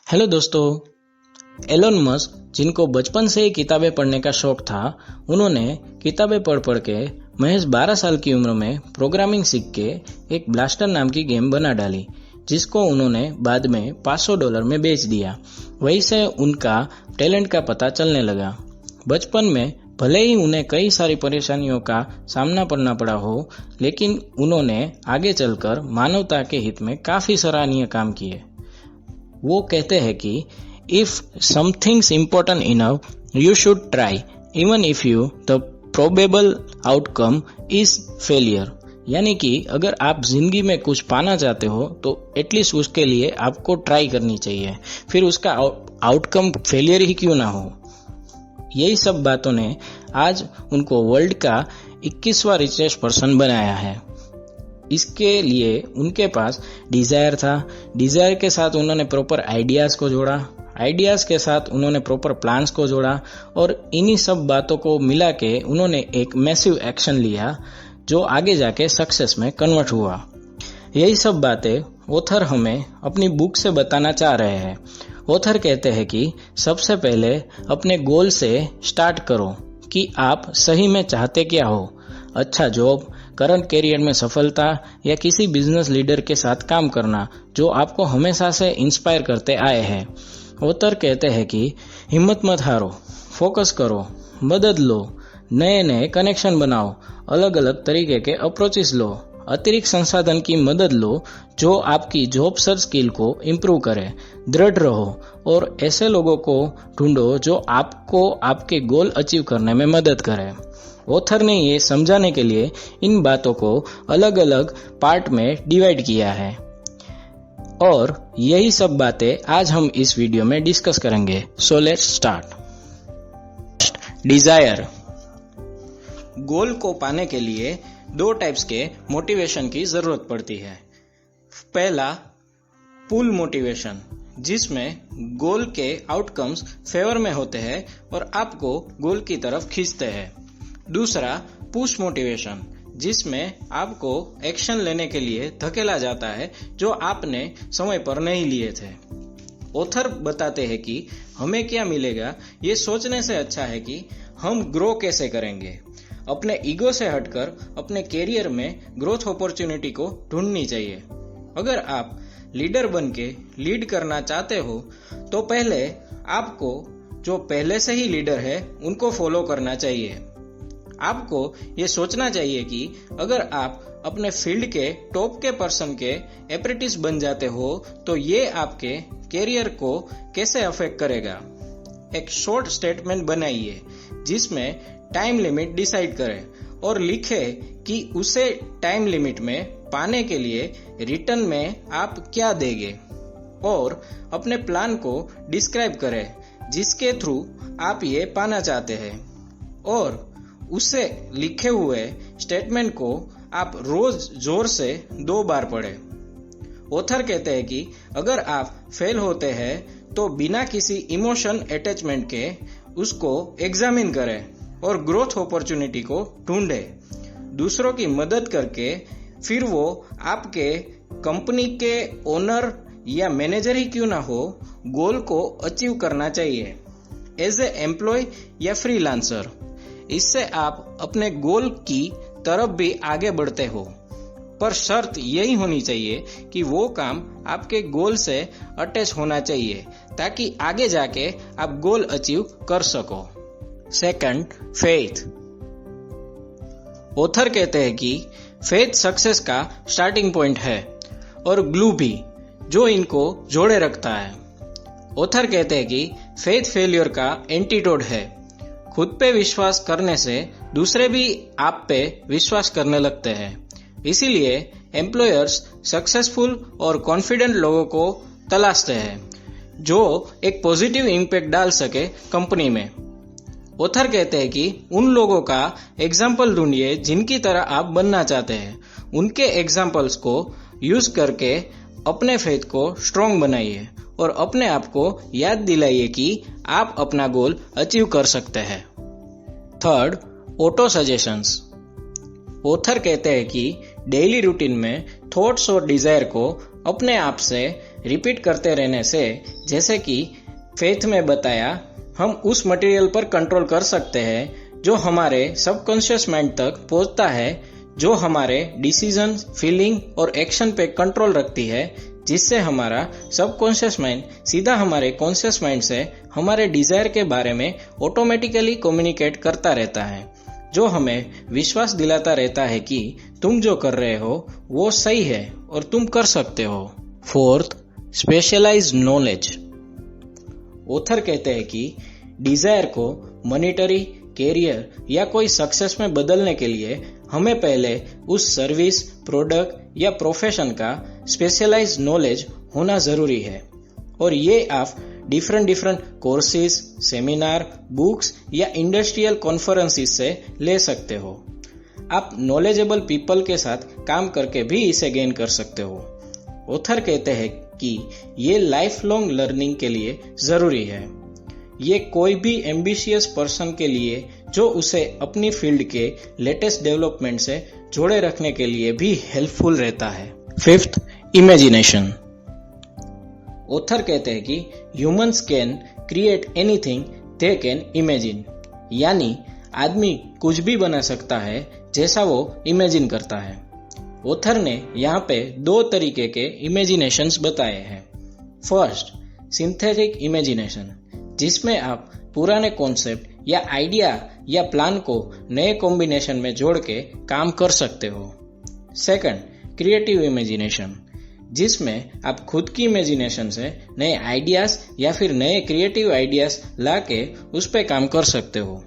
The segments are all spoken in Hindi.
हेलो दोस्तों। एलोन मस्क, जिनको बचपन से ही किताबें पढ़ने का शौक था, उन्होंने किताबें पढ़ पढ़ के महज 12 साल की उम्र में प्रोग्रामिंग सीख के एक ब्लास्टर नाम की गेम बना डाली, जिसको उन्होंने बाद में $500 में बेच दिया। वहीं से उनका टैलेंट का पता चलने लगा। बचपन में भले ही उन्हें कई सारी परेशानियों का सामना करना पड़ा हो, लेकिन उन्होंने आगे चलकर मानवता के हित में काफी सराहनीय काम किए। वो कहते हैं कि if something's important enough you should try even if you the probable outcome is failure. यानी कि अगर आप जिंदगी में कुछ पाना चाहते हो तो एटलीस्ट उसके लिए आपको ट्राई करनी चाहिए, फिर उसका आउटकम फेलियर ही क्यों ना हो। यही सब बातों ने आज उनको वर्ल्ड का 21वां रिचेस्ट पर्सन बनाया है। इसके लिए उनके पास डिजायर था, डिजायर के साथ उन्होंने प्रॉपर आइडियाज को जोड़ा, आइडियाज के साथ उन्होंने प्रॉपर प्लान्स को जोड़ा और इन्हीं सब बातों को मिला के उन्होंने एक मैसिव एक्शन लिया जो आगे जाके सक्सेस में कन्वर्ट हुआ। यही सब बातें ऑथर हमें अपनी बुक से बताना चाह रहे हैं। ऑथर कहते हैं कि सबसे पहले अपने गोल से स्टार्ट करो कि आप सही में चाहते क्या हो। अच्छा जॉब, करंट कैरियर में सफलता या किसी बिजनेस लीडर के साथ काम करना जो आपको हमेशा से इंस्पायर करते आए हैं। ऑथर कहते हैं कि हिम्मत मत हारो, फोकस करो, मदद लो, नए नए कनेक्शन बनाओ, अलग अलग तरीके के अप्रोचेस लो, अतिरिक्त संसाधन की मदद लो जो आपकी जॉब सर्च स्किल को इम्प्रूव करे। दृढ़ रहो और ऐसे लोगों को ढूंढो जो आपको आपके गोल अचीव करने में मदद करे। ऑथर ने ये समझाने के लिए इन बातों को अलग अलग पार्ट में डिवाइड किया है और यही सब बातें आज हम इस वीडियो में डिस्कस करेंगे। So let's start. डिजायर। गोल को पाने के लिए दो टाइप्स के मोटिवेशन की जरूरत पड़ती है। पहला, पुल मोटिवेशन, जिसमें गोल के आउटकम्स फेवर में होते हैं और आपको गोल की तरफ खींचते हैं। दूसरा, पुश मोटिवेशन, जिसमें आपको एक्शन लेने के लिए धकेला जाता है जो आपने समय पर नहीं लिए थे। ऑथर बताते हैं कि हमें क्या मिलेगा ये सोचने से अच्छा है कि हम ग्रो कैसे करेंगे। अपने ईगो से हटकर अपने कैरियर में ग्रोथ अपॉर्चुनिटी को ढूंढनी चाहिए। अगर आप लीडर बन के लीड करना चाहते हो तो पहले आपको जो पहले से ही लीडर है उनको फॉलो करना चाहिए। आपको ये सोचना चाहिए कि अगर आप अपने फील्ड के टॉप के पर्सन के एप्रेंटिस बन जाते हो तो ये आपके कैरियर को कैसे अफेक्ट करेगा। एक शॉर्ट स्टेटमेंट बनाइए जिसमें टाइम लिमिट डिसाइड करें और लिखे कि उसे टाइम लिमिट में पाने के लिए रिटर्न में आप क्या देंगे और अपने प्लान को डिस्क्राइब करें जिसके थ्रू आप ये पाना चाहते हैं और उसे लिखे हुए स्टेटमेंट को आप रोज जोर से 2 बार पढ़ें। ऑथर कहते हैं कि अगर आप फेल होते हैं तो बिना किसी इमोशन अटैचमेंट के उसको एग्जामिन करें और ग्रोथ अपॉर्चुनिटी को ढूंढें। दूसरों की मदद करके फिर वो आपके कंपनी के ओनर या मैनेजर ही क्यों ना हो, गोल को अचीव करना चाहिए एज ए एम्प्लॉय या फ्रीलांसर। इससे आप अपने गोल की तरफ भी आगे बढ़ते हो, पर शर्त यही होनी चाहिए कि वो काम आपके गोल से अटैच होना चाहिए ताकि आगे जाके आप गोल अचीव कर सको। Second, faith. ऑथर कहते हैं कि फेथ सक्सेस का स्टार्टिंग पॉइंट है और ग्लू भी जो इनको जोड़े रखता है। ऑथर कहते हैं कि फेथ फेलियर का एंटीडोट है। खुद पे विश्वास करने से दूसरे भी आप पे विश्वास करने लगते हैं। इसीलिए एम्प्लॉयर्स सक्सेसफुल और कॉन्फिडेंट लोगों को तलाशते हैं जो एक पॉजिटिव इम्पैक्ट डाल सके कंपनी में। ऑथर कहते हैं कि उन लोगों का एग्जाम्पल ढूंढिए जिनकी तरह आप बनना चाहते हैं। उनके एग्जाम्पल्स को यूज करके अपने फेथ को स्ट्रॉन्ग बनाइए और अपने आप को याद दिलाइए कि आप अपना गोल अचीव कर सकते हैं। Third, auto suggestions. ऑथर कहते हैं कि डेली रूटीन में थॉट्स और डिजायर को अपने आप से रिपीट करते रहने से, जैसे कि फेथ में बताया, हम उस मटेरियल पर कंट्रोल कर सकते हैं जो हमारे सबकॉन्शियस माइंड तक पहुंचता है, जो हमारे डिसीजन, फीलिंग और एक्शन पे कंट्रोल रखती है, जिससे हमारा सबकॉन्शियस माइंड सीधा हमारे कॉन्शियस माइंड से हमारे डिजायर के बारे में ऑटोमेटिकली कम्युनिकेट करता रहता है, जो हमें विश्वास दिलाता रहता है कि तुम जो कर रहे हो वो सही है और तुम कर सकते हो। Fourth, specialised knowledge. ऑथर कहते हैं कि डिजायर को मॉनिटरी, कैरियर या कोई सक्सेस में बदलने के लिए हमें पहले उस सर्विस, प्रोडक्ट या प्रोफेशन का स्पेशलाइज्ड नॉलेज होना जरूरी है, और ये आप डिफरेंट कोर्सेज, सेमिनार, बुक्स या इंडस्ट्रियल कॉन्फ्रेंसेस से ले सकते हो। आप नॉलेजेबल पीपल के साथ काम करके भी इसे गेन कर सकते हो। ऑथर कहते हैं कि ये लाइफ लॉन्ग लर्निंग के लिए जरूरी है। ये कोई भी एम्बिशियस पर्सन के लिए जो उसे अपनी फील्ड के लेटेस्ट डेवलपमेंट से जोड़े रखने के लिए भी हेल्पफुल रहता है। Fifth, imagination. ऑथर कहते हैं कि humans can create anything they can imagine, यानी आदमी कुछ भी बना सकता है जैसा वो इमेजिन करता है। ऑथर ने यहाँ पे 2 तरीके के इमेजिनेशंस बताए हैं। फर्स्ट, सिंथेटिक इमेजिनेशन, जिसमें आप पुराने कॉन्सेप्ट या आइडिया या प्लान को नए कॉम्बिनेशन में जोड़ के काम कर सकते हो। सेकंड, क्रिएटिव इमेजिनेशन, जिसमें आप खुद की इमेजिनेशन से नए आइडियाज या फिर नए क्रिएटिव आइडियाज लाके उस पे काम कर सकते हो।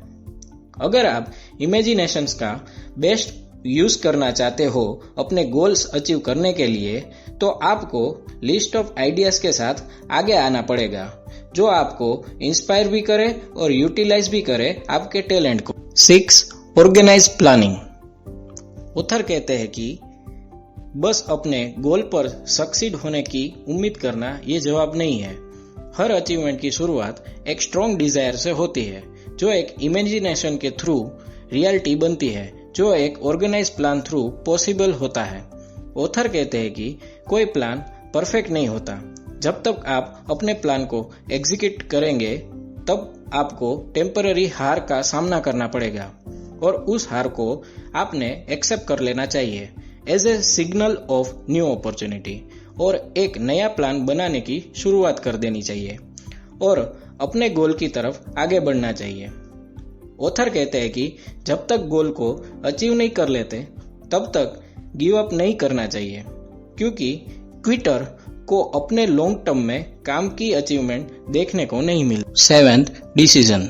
अगर आप इमेजिनेशंस का बेस्ट यूज करना चाहते हो अपने गोल्स अचीव करने के लिए, तो आपको लिस्ट ऑफ आइडियाज के साथ आगे आना पड़ेगा, जो आपको इंस्पायर भी करे और यूटिलाइज भी करे आपके टैलेंट को। 6, ऑर्गेनाइज प्लानिंग। ऑथर कहते हैं कि बस अपने गोल पर सक्सीड होने की उम्मीद करना ये जवाब नहीं है। हर अचीवमेंट की शुरुआत एक स्ट्रॉन्ग डिजायर से होती है, जो एक इमेजिनेशन के थ्रू रियलिटी बनती है, जो एक ऑर्गेनाइज प्लान थ्रू पॉसिबल होता है। ऑथर कहते हैं कि कोई प्लान परफेक्ट नहीं होता। जब तक आप अपने प्लान को एग्जीक्यूट करेंगे, तब आपको टेम्पररी हार का सामना करना पड़ेगा, और उस हार को आपने एक्सेप्ट कर लेना चाहिए as a signal of new opportunity, और एक नया प्लान बनाने की शुरुआत कर देनी चाहिए और अपने गोल की तरफ आगे बढ़ना चाहिए। ऑथर कहते हैं कि जब तक गोल को अचीव नहीं कर लेते, तब तक गिव अप नहीं करना चाहिए, क्योंकि क्विटर को अपने लॉन्ग टर्म में काम की अचीवमेंट देखने को नहीं मिलती। 7th, decision.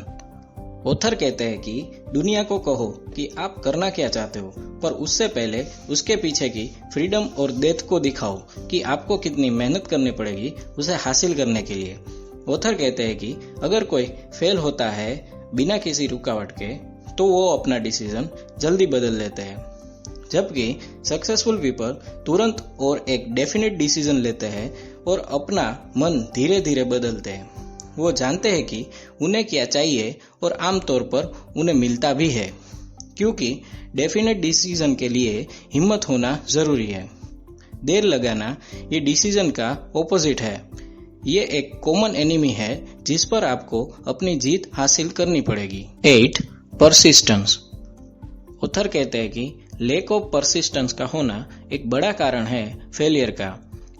ऑथर कहते हैं कि दुनिया को कहो कि आप करना क्या चाहते हो, पर उससे पहले उसके पीछे की फ्रीडम और डेप्थ को दिखाओ कि आपको कितनी मेहनत करनी पड़ेगी उसे हासिल करने के लिए। ऑथर कहते हैं कि अगर कोई फेल होता है बिना किसी रुकावट के, तो वो अपना डिसीजन जल्दी बदल लेते हैं, जबकि सक्सेसफुल पीपल तुरंत और एक डेफिनेट डिसीजन लेते हैं और अपना मन धीरे धीरे बदलते हैं। वो जानते हैं कि उन्हें क्या चाहिए और आमतौर पर उन्हें मिलता भी है, क्योंकि डेफिनेट डिसीजन के लिए हिम्मत होना जरूरी है। देर लगाना ये डिसीजन का ऑपोजिट है। ये एक कॉमन एनिमी है जिस पर आपको अपनी जीत हासिल करनी पड़ेगी। 8, परसिस्टेंस। ऑथर कहते हैं कि लैक ऑफ परसिस्टेंस का होना एक बड़ा कारण है फेलियर का,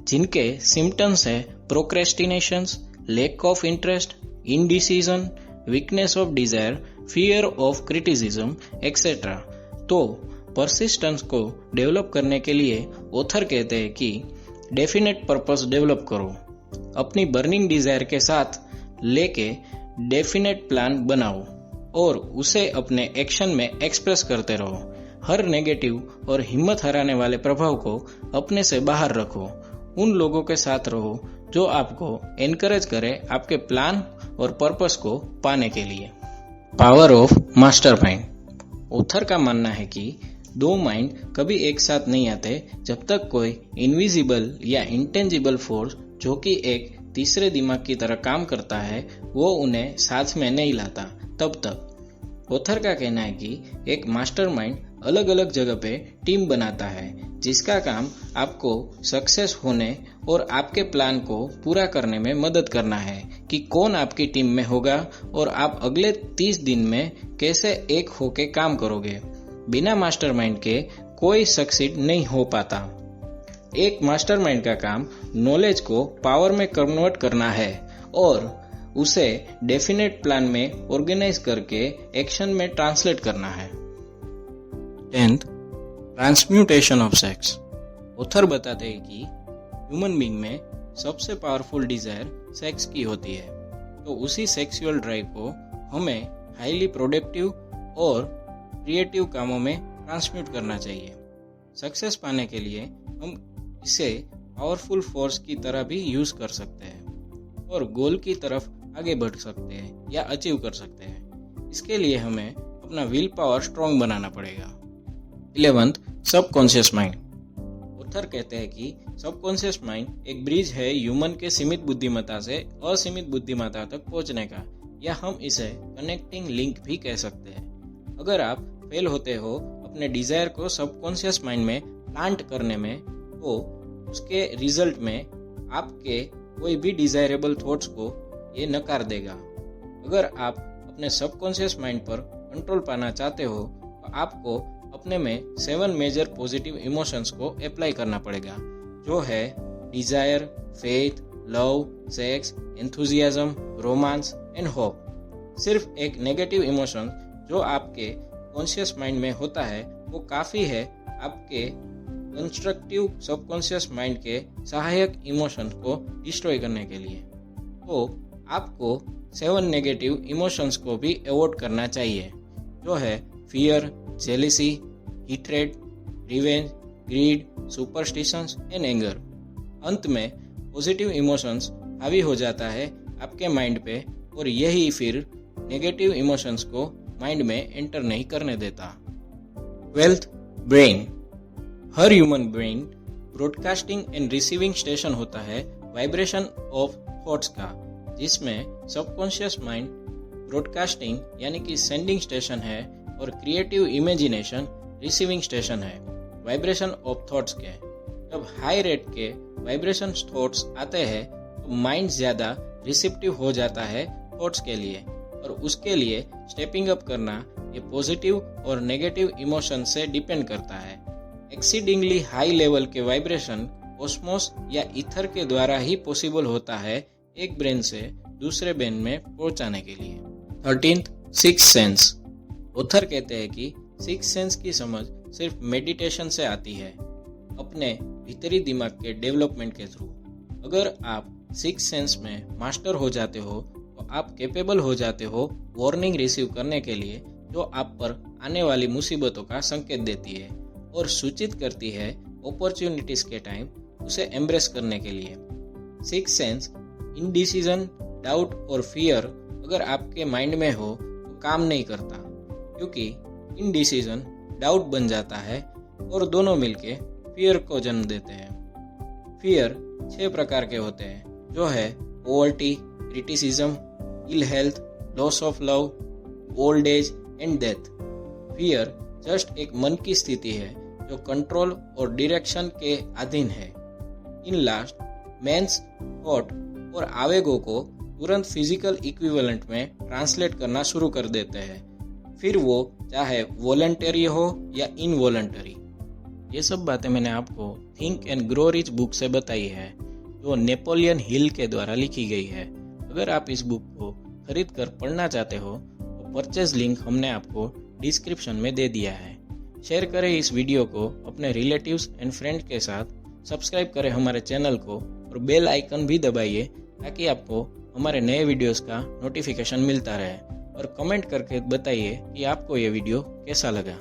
जिनके सिम्टम्स है procrastinations, lack of interest, indecision, weakness of desire, fear of criticism etcetera. तो परसिस्टेंस को डेवलप करने के लिए ऑथर कहते हैं कि डेफिनेट पर्पस डेवलप करो, अपनी बर्निंग डिजायर के साथ लेके डेफिनेट प्लान बनाओ और उसे अपने एक्शन में एक्सप्रेस करते रहो। हर नेगेटिव और हिम्मत हराने वाले प्रभाव को अपने से बाहर रखो। उन लोगों के साथ रहो जो आपको एनकरेज करे आपके प्लान और पर्पस को पाने के लिए। Power of mastermind. ऑथर का मानना है कि 2 माइंड कभी एक साथ नहीं आते जब तक कोई इनविजिबल या इंटेंजिबल फोर्स, जो कि एक तीसरे दिमाग की तरह काम करता है, वो उन्हें साथ में नहीं लाता तब तक। ऑथर का कहना है कि एक मास्टरमाइंड अलग अलग जगह पे टीम बनाता है, जिसका काम आपको सक्सेस होने और आपके प्लान को पूरा करने में मदद करना है कि कौन आपकी टीम में होगा और आप अगले 30 दिन में कैसे एक होके काम करोगे। बिना मास्टरमाइंड के कोई सक्सीड नहीं हो पाता। एक मास्टरमाइंड का काम नॉलेज को पावर में कन्वर्ट करना है और उसे डेफिनेट प्लान में ऑर्गेनाइज करके एक्शन में ट्रांसलेट करना है। 10th, transmutation of sex. Author बताते हैं कि ह्यूमन बीइंग में सबसे पावरफुल डिजायर सेक्स की होती है, तो उसी सेक्सुअल ड्राइव को हमें हाईली प्रोडक्टिव और क्रिएटिव कामों में ट्रांसम्यूट करना चाहिए। सक्सेस पाने के लिए हम इसे पावरफुल फोर्स की तरह भी यूज कर सकते हैं और गोल की तरफ आगे बढ़ सकते हैं या अचीव कर सकते हैं। इसके लिए हमें अपना विल पावर स्ट्रॉन्ग बनाना पड़ेगा। 11th, subconscious mind. ऑथर कहते हैं कि सबकॉन्शियस माइंड एक ब्रिज है ह्यूमन के सीमित बुद्धिमत्ता से असीमित बुद्धिमत्ता तक पहुंचने का, या हम इसे कनेक्टिंग लिंक भी कह सकते हैं। अगर आप फेल होते हो अपने डिजायर को सबकॉन्शियस माइंड में प्लांट करने में, तो उसके रिजल्ट में आपके कोई भी डिजायरेबल थॉट्स को ये नकार देगा। अगर आप अपने सबकॉन्शियस माइंड पर कंट्रोल पाना चाहते हो तो आपको अपने में 7 मेजर पॉजिटिव इमोशंस को अप्लाई करना पड़ेगा, जो है desire, faith, love, sex, enthusiasm, romance and hope. सिर्फ एक नेगेटिव इमोशन जो आपके कॉन्शियस माइंड में होता है वो काफ़ी है आपके कंस्ट्रक्टिव सबकॉन्शियस माइंड के सहायक इमोशंस को डिस्ट्रॉय करने के लिए। तो आपको 7 नेगेटिव इमोशंस को भी अवॉइड करना चाहिए, जो है fear, jealousy, hatred, revenge, greed, superstitions and anger. अंत में पॉजिटिव इमोशंस हावी हो जाता है आपके माइंड पे और यही फिर नेगेटिव इमोशंस को माइंड में एंटर नहीं करने देता। 12th, brain. Her human brain broadcasting and receiving station होता है वाइब्रेशन ऑफ थॉट्स का, जिसमें सबकॉन्शियस माइंड ब्रॉडकास्टिंग यानी कि सेंडिंग स्टेशन है और क्रिएटिव इमेजिनेशन रिसीविंग स्टेशन है वाइब्रेशन ऑफ थॉट्स के। जब हाई रेट के वाइब्रेशन थॉट्स आते हैं तो माइंड ज़्यादा रिसेप्टिव हो जाता है थॉट्स के लिए, और उसके लिए स्टेपिंग अप करना ये पॉजिटिव और नेगेटिव इमोशन से डिपेंड करता है। एक्सीडिंगली हाई लेवल के वाइब्रेशन ऑस्मोस या ईथर के द्वारा ही पॉसिबल होता है एक ब्रेन से दूसरे ब्रेन में पहुंचाने के लिए। 13th, sixth sense. ऑथर कहते हैं कि सिक्स्थ सेंस की समझ सिर्फ मेडिटेशन से आती है, अपने भीतरी दिमाग के डेवलपमेंट के थ्रू। अगर आप सिक्स्थ सेंस में मास्टर हो जाते हो तो आप कैपेबल हो जाते हो वार्निंग रिसीव करने के लिए, जो आप पर आने वाली मुसीबतों का संकेत देती है और सूचित करती है अपॉर्चुनिटीज के टाइम उसे एम्ब्रेस करने के लिए। सिक्स्थ सेंस इनडिसीजन, डाउट और फियर अगर आपके माइंड में हो तो काम नहीं करता, क्योंकि इनडिसीजन डाउट बन जाता है और दोनों मिलके फियर को जन्म देते हैं। फियर 6 प्रकार के होते हैं, जो है poverty, criticism, ill health, loss of love, old age and death. Fear just एक मन की स्थिति है जो कंट्रोल और डायरेक्शन के अधीन है। इन लास्ट मेंस थॉट और आवेगों को तुरंत फिजिकल इक्विवेलेंट में ट्रांसलेट करना शुरू कर देते हैं, फिर वो चाहे वॉलंटरी हो या इनवॉलंटरी। ये सब बातें मैंने आपको think and grow rich book से बताई है, जो नेपोलियन हिल के द्वारा लिखी गई है। अगर आप इस बुक को खरीद कर पढ़ना चाहते हो तो परचेज लिंक हमने आपको डिस्क्रिप्शन में दे दिया है। शेयर करें इस वीडियो को अपने रिलेटिव्स एंड फ्रेंड के साथ, सब्सक्राइब करें हमारे चैनल को और बेल आइकन भी दबाइए ताकि आपको हमारे नए वीडियोस का नोटिफिकेशन मिलता रहे, और कमेंट करके बताइए कि आपको ये वीडियो कैसा लगा।